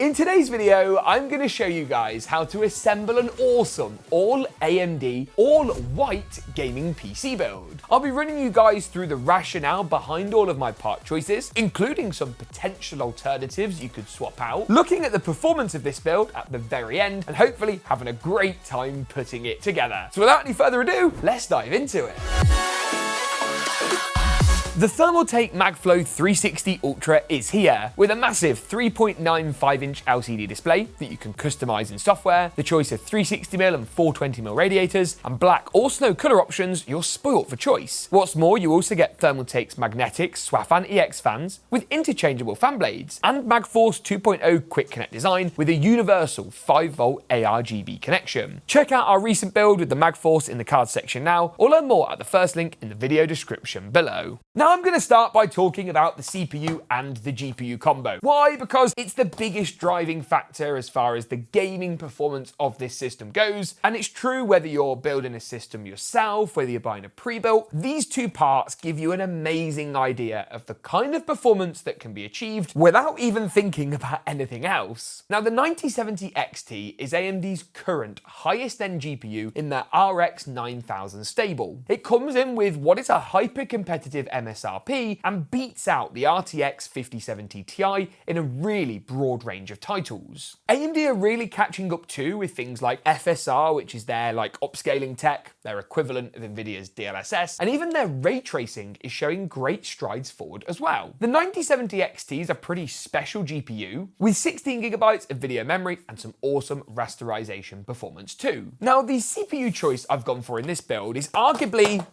In today's video, I'm going to show you guys how to assemble an awesome all AMD, all white gaming PC build. I'll be running you guys through the rationale behind all of my part choices, including some potential alternatives you could swap out, looking at the performance of this build at the very end, and hopefully having a great time putting it together. So without any further ado, let's dive into it. The Thermaltake MagFlow 360 Ultra is here, with a massive 3.95-inch LCD display that you can customize in software, the choice of 360mm and 420mm radiators, and black or snow color options. You're spoilt for choice. What's more, you also get Thermaltake's magnetic SWAFAN EX fans with interchangeable fan blades, and MagForce 2.0 Quick Connect design with a universal 5V ARGB connection. Check out our recent build with the MagForce in the cards section now, or learn more at the first link in the video description below. Now I'm going to start by talking about the CPU and the GPU combo. Why? Because it's the biggest driving factor as far as the gaming performance of this system goes, and it's true whether you're building a system yourself, whether you're buying a pre-built. These two parts give you an amazing idea of the kind of performance that can be achieved without even thinking about anything else. Now the 9070 XT is AMD's current highest end GPU in their RX 9000 stable. It comes in with what is a hyper-competitive MSRP and beats out the RTX 5070 Ti in a really broad range of titles. AMD are really catching up too with things like FSR, which is their upscaling tech, their equivalent of Nvidia's DLSS, and even their ray tracing is showing great strides forward as well. The 9070 XT is a pretty special GPU with 16GB of video memory and some awesome rasterization performance too. Now the CPU choice I've gone for in this build is arguably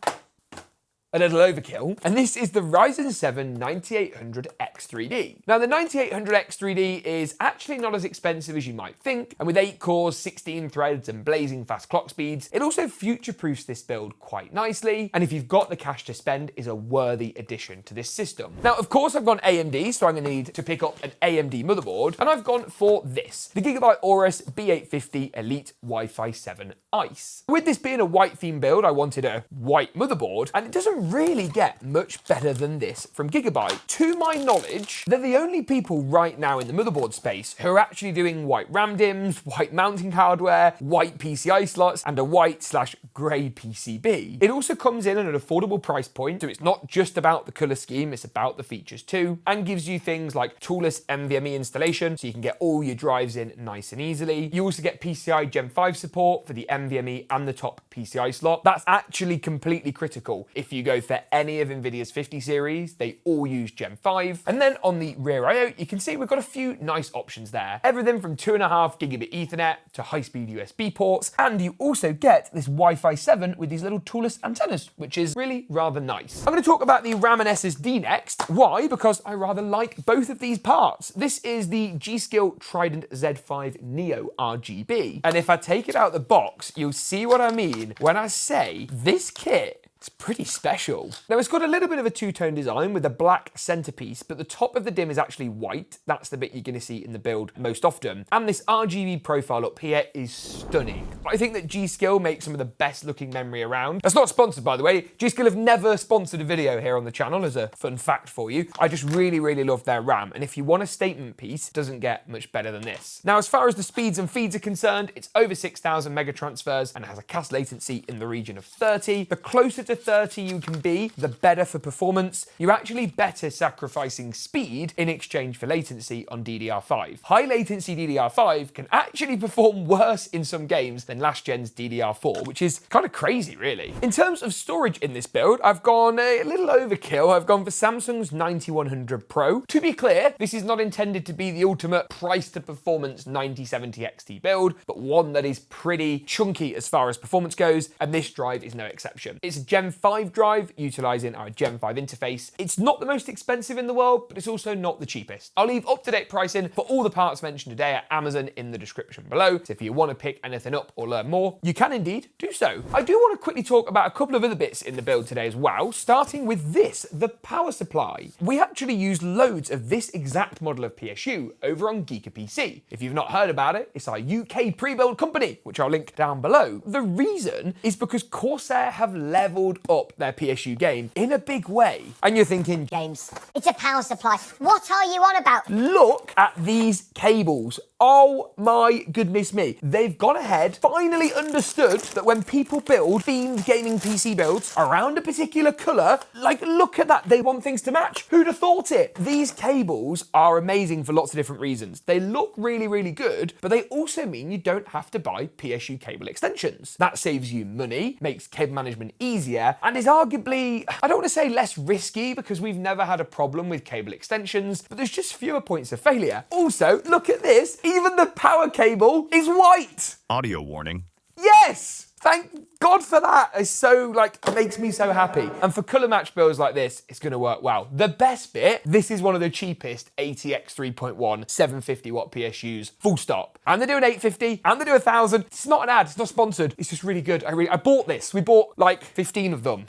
a little overkill, and this is the Ryzen 7 9800X3D. Now the 9800X3D is actually not as expensive as you might think, and with 8 cores, 16 threads and blazing fast clock speeds, it also future-proofs this build quite nicely, and if you've got the cash to spend, is a worthy addition to this system. Now of course I've gone AMD, so I'm going to need to pick up an AMD motherboard, and I've gone for this, the GeekaWhat Aorus B850 Elite Wi-Fi 7 Ice. With this being a white theme build, I wanted a white motherboard, and it doesn't really get much better than this from Gigabyte. To my knowledge, they're the only people right now in the motherboard space who are actually doing white RAM DIMMs, white mounting hardware, white PCI slots, and a white/grey PCB. It also comes in at an affordable price point, so it's not just about the color scheme, it's about the features too, and gives you things like toolless NVMe installation, so you can get all your drives in nice and easily. You also get PCI Gen 5 support for the NVMe and the top PCI slot. That's actually completely critical. If you go for any of Nvidia's 50 series, they all use Gen 5. And then on the rear I/O, you can see we've got a few nice options there. Everything from 2.5 gigabit Ethernet to high-speed USB ports, and you also get this Wi-Fi 7 with these little toolless antennas, which is really rather nice. I'm going to talk about the RAM and SSD next. Why? Because I rather like both of these parts. This is the G.Skill Trident Z5 Neo RGB, and if I take it out of the box, you'll see what I mean when I say this kit, it's pretty special. Now it's got a little bit of a two-tone design with a black centerpiece, but the top of the DIMM is actually white. That's the bit you're going to see in the build most often. And this RGB profile up here is stunning. I think that G.Skill makes some of the best looking memory around. That's not sponsored, by the way. G.Skill have never sponsored a video here on the channel, as a fun fact for you. I just really, really love their RAM. And if you want a statement piece, it doesn't get much better than this. Now, as far as the speeds and feeds are concerned, it's over 6,000 mega transfers and has a CAS latency in the region of 30. The closer to 30 you can be, the better for performance. You're actually better sacrificing speed in exchange for latency on DDR5. High latency DDR5 can actually perform worse in some games than last gen's DDR4, which is kind of crazy, really. In terms of storage in this build, I've gone a little overkill. I've gone for Samsung's 9100 Pro. To be clear, this is not intended to be the ultimate price to performance 9070 XT build, but one that is pretty chunky as far as performance goes, and this drive is no exception. It's a Gen 5 drive utilizing our Gen 5 interface. It's not the most expensive in the world, but it's also not the cheapest. I'll leave up-to-date pricing for all the parts mentioned today at Amazon in the description below, so if you want to pick anything up or learn more, you can indeed do so. I do want to quickly talk about a couple of other bits in the build today as well, starting with this, the power supply. We actually used loads of this exact model of PSU over on GeekaPC. If you've not heard about it, it's our UK pre-build company, which I'll link down below. The reason is because Corsair have leveled leveled up their PSU game in a big way. And you're thinking, James, it's a power supply. What are you on about? look at these cables. Oh my goodness me. They've gone ahead, finally understood that when people build themed gaming PC builds around a particular colour, like look at that, they want things to match. Who'd have thought it? These cables are amazing for lots of different reasons. They look really, really good, but they also mean you don't have to buy PSU cable extensions. That saves you money, makes cable management easier, and is arguably, I don't want to say less risky because we've never had a problem with cable extensions, but there's just fewer points of failure. Also, look at this. Even the power cable is white. Audio warning. Yes! Thank God for that. It's so, it makes me so happy. And for colour match builds like this, it's going to work well. The best bit, this is one of the cheapest ATX 3.1 750 watt PSUs, full stop. And they're doing 850, and they do 1,000. It's not an ad, it's not sponsored. It's just really good. I bought this. We bought 15 of them.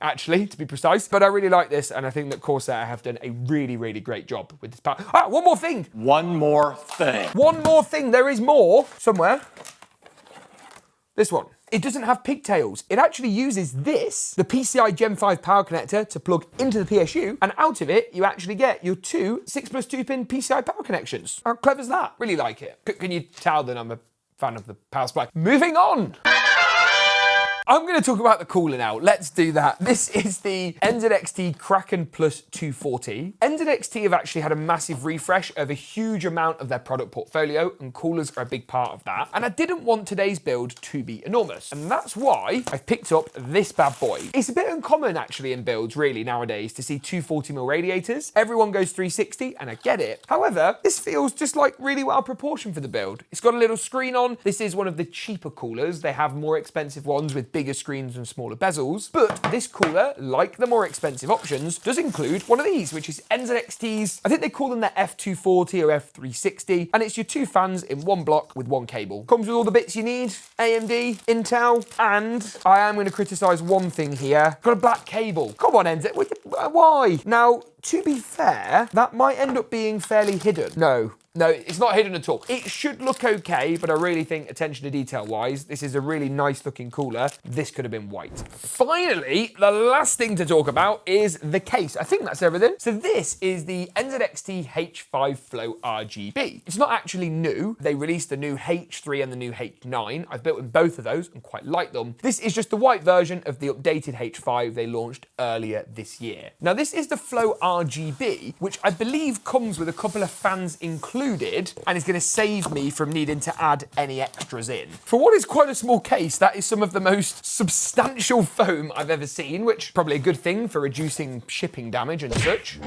Actually, to be precise. But I really like this, and I think that Corsair have done a really, really great job with this power. Ah, one more thing. One more thing. One more thing. There is more somewhere. This one. It doesn't have pigtails. It actually uses this, the PCI Gen 5 power connector, to plug into the PSU, and out of it, you actually get your two 6+2 pin PCI power connections. How clever is that? Really like it. Can you tell that I'm a fan of the power supply? Moving on. I'm going to talk about the cooler now. Let's do that. This is the NZXT KRAKEN Plus 240. NZXT have actually had a massive refresh of a huge amount of their product portfolio, and coolers are a big part of that. And I didn't want today's build to be enormous, and that's why I've picked up this bad boy. It's a bit uncommon actually in builds really nowadays to see 240mm radiators. Everyone goes 360, and I get it. However, this feels just really well proportioned for the build. It's got a little screen on. This is one of the cheaper coolers. They have more expensive ones with bigger screens and smaller bezels, but this cooler, like the more expensive options, does include one of these, which is NZXT's, I think they call them their F240 or F360, and it's your two fans in one block with one cable. Comes with all the bits you need, AMD, Intel, and I am going to criticise one thing here. Got a black cable. Come on, NZ, why? Now, to be fair, that might end up being fairly hidden. No, it's not hidden at all. It should look okay, but I really think attention to detail wise, this is a really nice looking cooler. This could have been white. Finally, the last thing to talk about is the case. I think that's everything. So this is the NZXT H5 Flow RGB. It's not actually new. They released the new H3 and the new H9. I've built in both of those and quite like them. This is just the white version of the updated H5 they launched earlier this year. Now this is the Flow RGB, which I believe comes with a couple of fans included, and is going to save me from needing to add any extras in. For what is quite a small case, that is some of the most substantial foam I've ever seen, which is probably a good thing for reducing shipping damage and such.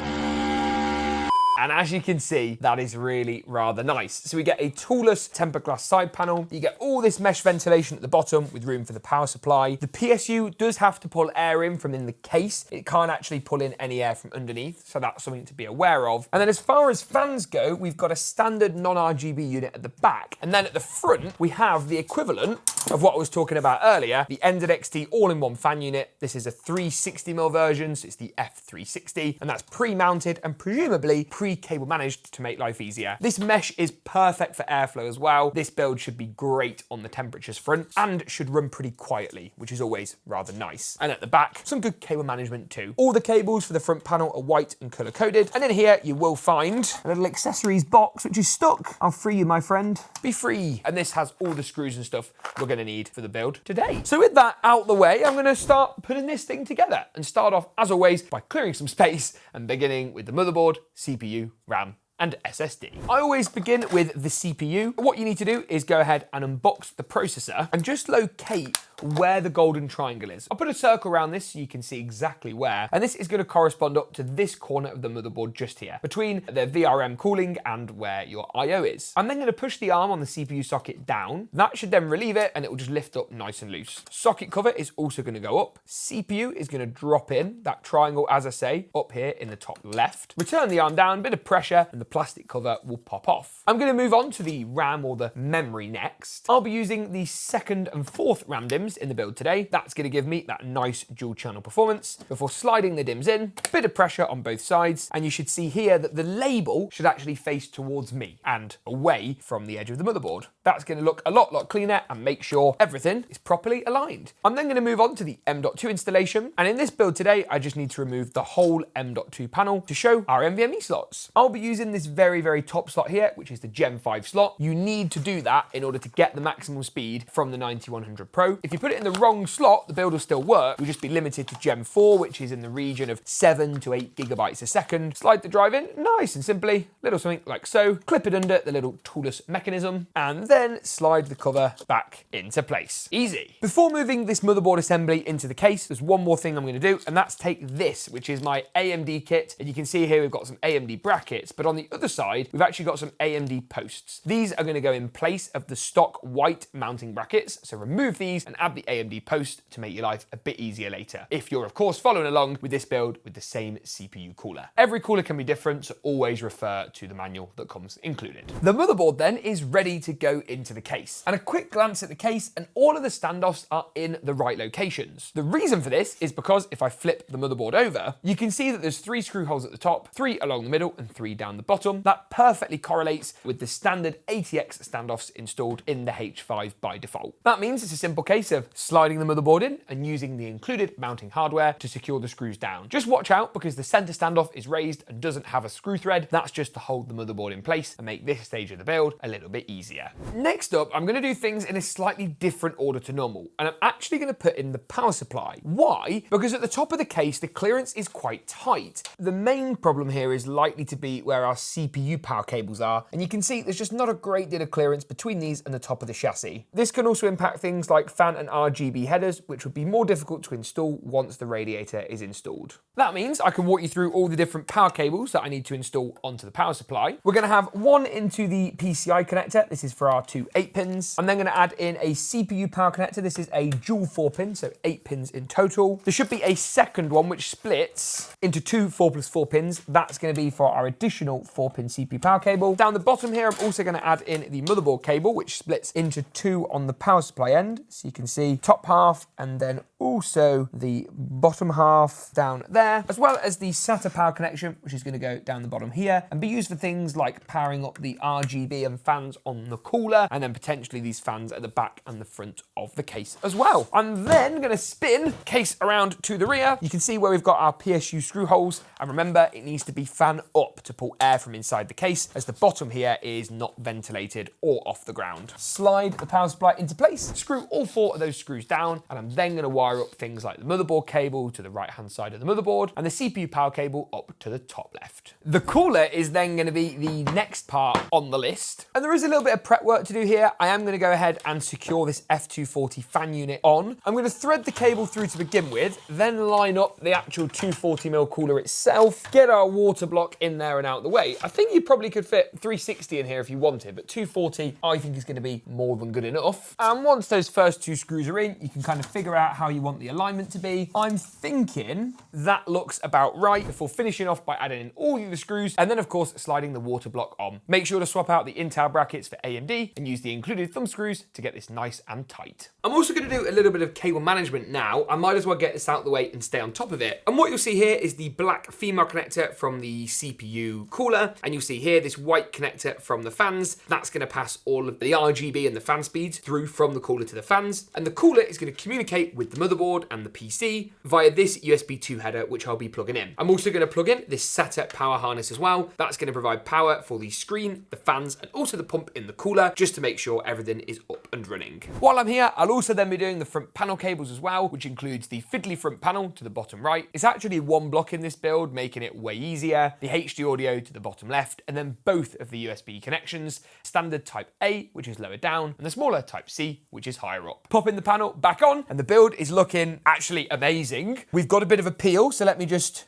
And as you can see, that is really rather nice. So we get a toolless tempered glass side panel. You get all this mesh ventilation at the bottom with room for the power supply. The PSU does have to pull air in from in the case. It can't actually pull in any air from underneath, so that's something to be aware of. And then as far as fans go, we've got a standard non-RGB unit at the back. And then at the front, we have the equivalent of what I was talking about earlier, the NZXT all-in-one fan unit. This is a 360mm version, so it's the F360, and that's pre-mounted and presumably pre-cable managed to make life easier. This mesh is perfect for airflow as well. This build should be great on the temperatures front and should run pretty quietly, which is always rather nice. And at the back, some good cable management too. All the cables for the front panel are white and colour-coded. And in here, you will find a little accessories box, which is stuck. I'll free you, my friend. Be free. And this has all the screws and stuff we're going to need for the build today. So with that out the way, I'm going to start putting this thing together and start off, as always, by clearing some space and beginning with the motherboard, CPU, RAM, and SSD. I always begin with the CPU. What you need to do is go ahead and unbox the processor and just locate where the golden triangle is. I'll put a circle around this so you can see exactly where, and this is going to correspond up to this corner of the motherboard just here, between the VRM cooling and where your I/O is. I'm then going to push the arm on the CPU socket down. That should then relieve it, and it will just lift up nice and loose. Socket cover is also going to go up. CPU is going to drop in, that triangle, as I say, up here in the top left. Return the arm down, bit of pressure, and the the plastic cover will pop off. I'm going to move on to the RAM or the memory next. I'll be using the 2nd and 4th RAM DIMMs in the build today. That's going to give me that nice dual channel performance. Before sliding the DIMMs in, a bit of pressure on both sides, and you should see here that the label should actually face towards me and away from the edge of the motherboard. That's going to look a lot cleaner and make sure everything is properly aligned. I'm then going to move on to the M.2 installation, and in this build today, I just need to remove the whole M.2 panel to show our NVMe slots. I'll be using this very top slot here, which is the Gen 5 slot. You need to do that in order to get the maximum speed from the 9100 Pro. If you put it in the wrong slot, the build will still work. You'll just be limited to Gen 4, which is in the region of 7 to 8 gigabytes a second. Slide the drive in, nice and simply, little something like so. Clip it under the little toolless mechanism, and then slide the cover back into place. Easy. Before moving this motherboard assembly into the case, there's one more thing I'm going to do, and that's take this, which is my AMD kit. And you can see here we've got some AMD brackets, but on the other side, we've actually got some AMD posts. These are going to go in place of the stock white mounting brackets. So remove these and add the AMD post to make your life a bit easier later, if you're of course following along with this build with the same CPU cooler. Every cooler can be different, so always refer to the manual that comes included. The motherboard then is ready to go into the case. And a quick glance at the case, and all of the standoffs are in the right locations. The reason for this is because if I flip the motherboard over, you can see that there's 3 screw holes at the top, 3 along the middle, and 3 down the bottom. That perfectly correlates with the standard ATX standoffs installed in the H5 by default. That means it's a simple case of sliding the motherboard in and using the included mounting hardware to secure the screws down. Just watch out because the center standoff is raised and doesn't have a screw thread. That's just to hold the motherboard in place and make this stage of the build a little bit easier. Next up, I'm going to do things in a slightly different order to normal, and I'm actually going to put in the power supply. Why? Because at the top of the case, the clearance is quite tight. The main problem here is likely to be where our CPU power cables are, and you can see there's just not a great deal of clearance between these and the top of the chassis. This can also impact things like fan and RGB headers, which would be more difficult to install once the radiator is installed. That means I can walk you through all the different power cables that I need to install onto the power supply. We're going to have one into the PCI connector. This is for our 2 8-pins. I'm then going to add in a CPU power connector. This is a dual 4-pin, so 8 pins in total. There should be a second one which splits into 2 4+4 pins. That's going to be for our additional 4-pin CPU power cable. Down the bottom here, I'm also going to add in the motherboard cable, which splits into 2 on the power supply end. So you can see top half and then also the bottom half down there, as well as the SATA power connection, which is going to go down the bottom here and be used for things like powering up the RGB and fans on the cooler, and then potentially these fans at the back and the front of the case as well. I'm then going to spin case around to the rear. You can see where we've got our PSU screw holes, and remember it needs to be fan up to pull air from inside the case, as the bottom here is not ventilated or off the ground. Slide the power supply into place, screw all 4 of those screws down, and I'm then going to wire up things like the motherboard cable to the right hand side of the motherboard and the CPU power cable up to the top left. The cooler is then going to be the next part on the list, and there is a little bit of prep work to do here. I am going to go ahead and secure this F240 fan unit on. I'm going to thread the cable through to begin with, then line up the actual 240mm cooler itself, get our water block in there and out the way. I think you probably could fit 360 in here if you wanted, but 240 I think is going to be more than good enough. And once those first 2 screws are in, you can kind of figure out how you want the alignment to be. I'm thinking that looks about right before finishing off by adding in all the screws and then of course sliding the water block on. Make sure to swap out the Intel brackets for AMD and use the included thumb screws to get this nice and tight. I'm also going to do a little bit of cable management now. I might as well get this out of the way and stay on top of it. And what you'll see here is the black female connector from the CPU cooler, and you'll see here this white connector from the fans. That's going to pass all of the RGB and the fan speeds through from the cooler to the fans, and the cooler is going to communicate with the motherboard and the PC via this USB 2 header, which I'll be plugging in. I'm also going to plug in this SATA power harness as well. That's going to provide power for the screen, the fans, and also the pump in the cooler, just to make sure everything is up and running. While I'm here, I'll also then be doing the front panel cables as well, which includes the fiddly front panel to the bottom right. It's actually one block in this build, making it way easier. The HD audio to the bottom left, and then both of the USB connections, standard type A, which is lower down, and the smaller type C, which is higher up. Popping the panel back on, and the build is looking actually amazing. We've got a bit of a peel, so let me just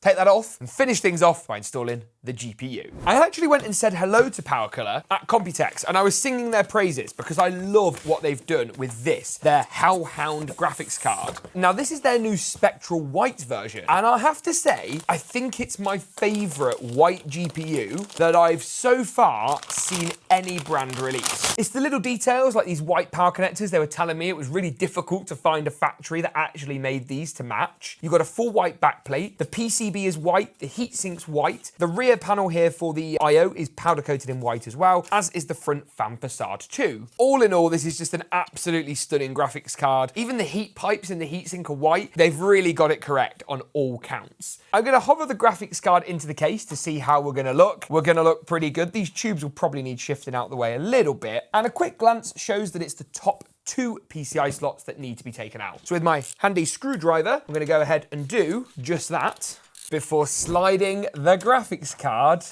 take that off and finish things off by installing the GPU. I actually went and said hello to PowerColor at Computex, and I was singing their praises because I love what they've done with this, their Hound graphics card. Now, this is their new Spectral white version, and I have to say, I think it's my favorite white GPU that I've so far seen any brand release. It's the little details like these white power connectors. They were telling me it was really difficult to find a factory that actually made these to match. You've got a full white backplate. The PCB is white. The heatsink's white. The rear panel here for the I/O is powder coated in white as well, as is the front fan facade too. All in all, this is just an absolutely stunning graphics card. Even the heat pipes in the heatsink are white. They've really got it correct on all counts. I'm going to hover the graphics card into the case to see how we're going to look. We're going to look pretty good. These tubes will probably need shifting out the way a little bit. And a quick glance shows that it's the top 2 PCI slots that need to be taken out. So with my handy screwdriver, I'm going to go ahead and do just that before sliding the graphics card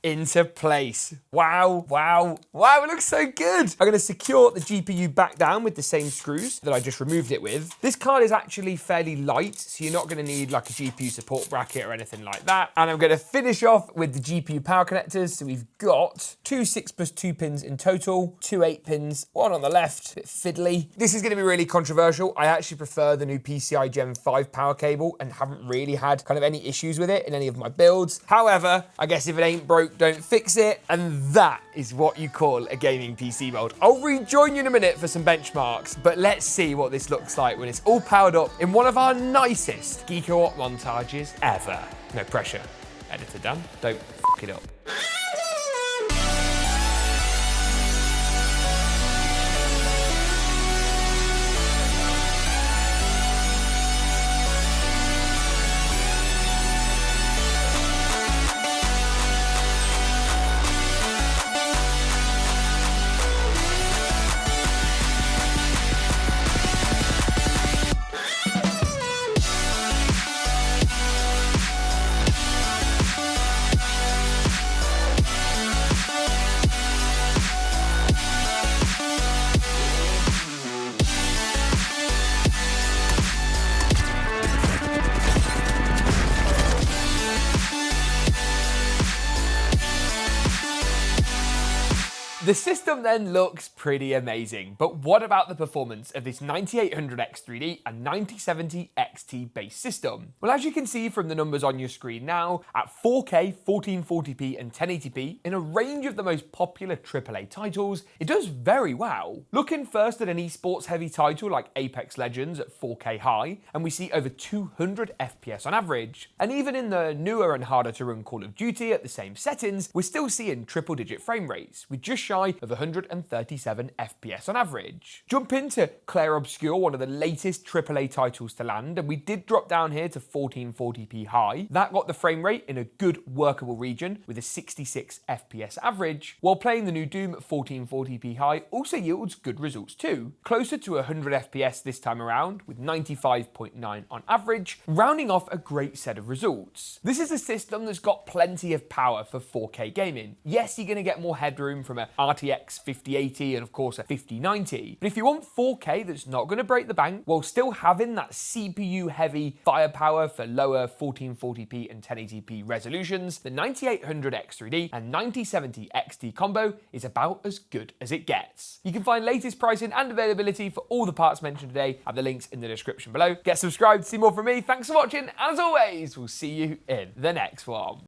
into place. Wow, wow, wow, it looks so good. I'm gonna secure the GPU back down with the same screws that I just removed it with. This card is actually fairly light, so you're not gonna need like a GPU support bracket or anything like that. And I'm gonna finish off with the GPU power connectors. So we've got 2 6+2 pins in total, 2 8 pins, one on the left, a bit fiddly. This is gonna be really controversial. I actually prefer the new PCI Gen 5 power cable and haven't really had kind of any issues with it in any of my builds. However, I guess if it ain't broke, don't fix it, and that is what you call a gaming PC build. I'll rejoin you in a minute for some benchmarks, but let's see what this looks like when it's all powered up in one of our nicest GeekaWhat montages ever. No pressure. Editor done. Don't f it up. The system then looks pretty amazing, but what about the performance of this 9800X3D and 9070XT base system? Well, as you can see from the numbers on your screen now, at 4K, 1440p and 1080p, in a range of the most popular AAA titles, it does very well. Looking first at an esports heavy title like Apex Legends at 4K high, and we see over 200 FPS on average. And even in the newer and harder to run Call of Duty at the same settings, we're still seeing triple digit frame rates, with just shy of 137 FPS on average. Jump into Clair Obscur, one of the latest AAA titles to land, and we did drop down here to 1440p high. That got the frame rate in a good workable region with a 66 FPS average, while playing the new Doom at 1440p high also yields good results too. Closer to 100 FPS this time around with 95.9 on average, rounding off a great set of results. This is a system that's got plenty of power for 4K gaming. Yes, you're going to get more headroom from a RTX 5080 and of course a 5090. But if you want 4K that's not going to break the bank while still having that CPU heavy firepower for lower 1440p and 1080p resolutions, the 9800X3D and 9070XT combo is about as good as it gets. You can find latest pricing and availability for all the parts mentioned today at the links in the description below. Get subscribed to see more from me. Thanks for watching, and as always, we'll see you in the next one.